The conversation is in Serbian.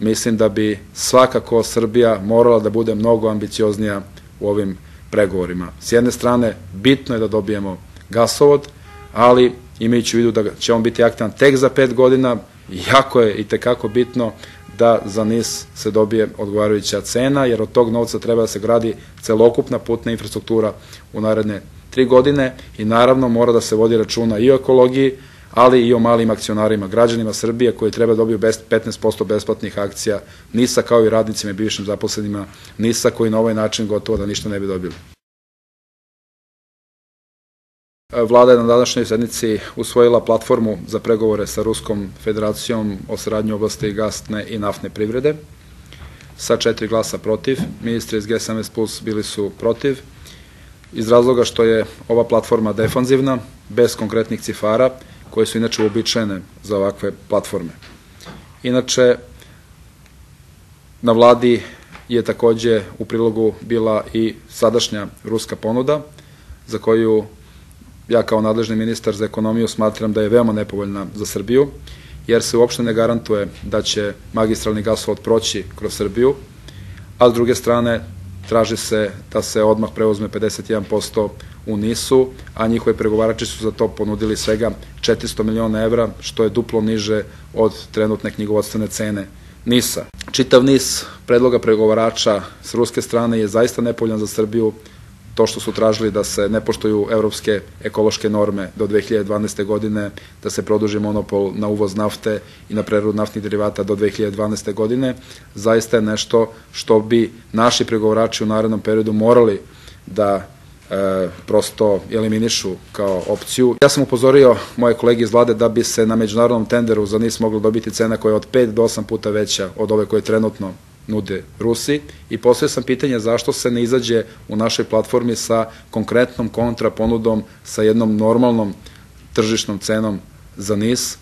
Mislim da bi svakako Srbija morala da bude mnogo ambicioznija u ovim pregovorima. S jedne strane, bitno je da dobijemo gasovod, ali imajući u vidu da će on biti aktivan tek za 5 godina, jako je i tekako bitno da za NIS se dobije odgovarajuća cena, jer od tog novca treba da se gradi celokupna putna infrastruktura u naredne 3 godine i naravno mora da se vodi računa i o ekologiji, ali i o malim akcionarima, građanima Srbije koji treba da dobiju 15% besplatnih akcija NIS-a, kao i radnicima i bivšim zaposlenima NIS-a koji na ovaj način gotovo da ništa ne bi dobili. Vlada je na današnjoj sednici usvojila platformu za pregovore sa Ruskom federacijom o saradnji u oblasti gasne i naftne privrede sa 4 glasa protiv. Ministri iz G17+ bili su protiv iz razloga što je ova platforma defanzivna, bez konkretnih cifara, koje su inače uobičajene za ovakve platforme. Inače, na vladi je takođe u prilogu bila i sadašnja ruska ponuda, za koju ja kao nadležni ministar za ekonomiju smatram da je veoma nepovoljna za Srbiju, jer se uopšte ne garantuje da će magistralni gasovod proći kroz Srbiju, a s druge strane traži se da se odmah preuzme 51% u NIS-u, a njihovi pregovarači su za to ponudili svega 400 miliona evra, što je duplo niže od trenutne knjigovodstvene cene NIS-a. Čitav niz predloga pregovarača s ruske strane je zaista nepovoljan za Srbiju. To što su tražili da se ne poštuju evropske ekološke norme do 2012. godine, da se produži monopol na uvoz nafte i na preradu naftnih derivata do 2012. godine, zaista je nešto što bi naši pregovarači u narednom periodu morali da prosto eliminišu kao opciju. Ja sam upozorio moje kolege iz vlade da bi se na međunarodnom tenderu za NIS mogla dobiti cena koja je od 5 do 8 puta veća od ove koje trenutno nude Rusi i postavio sam pitanje zašto se ne izađe u našoj platformi sa konkretnom kontraponudom, sa jednom normalnom tržišnom cenom za NIS,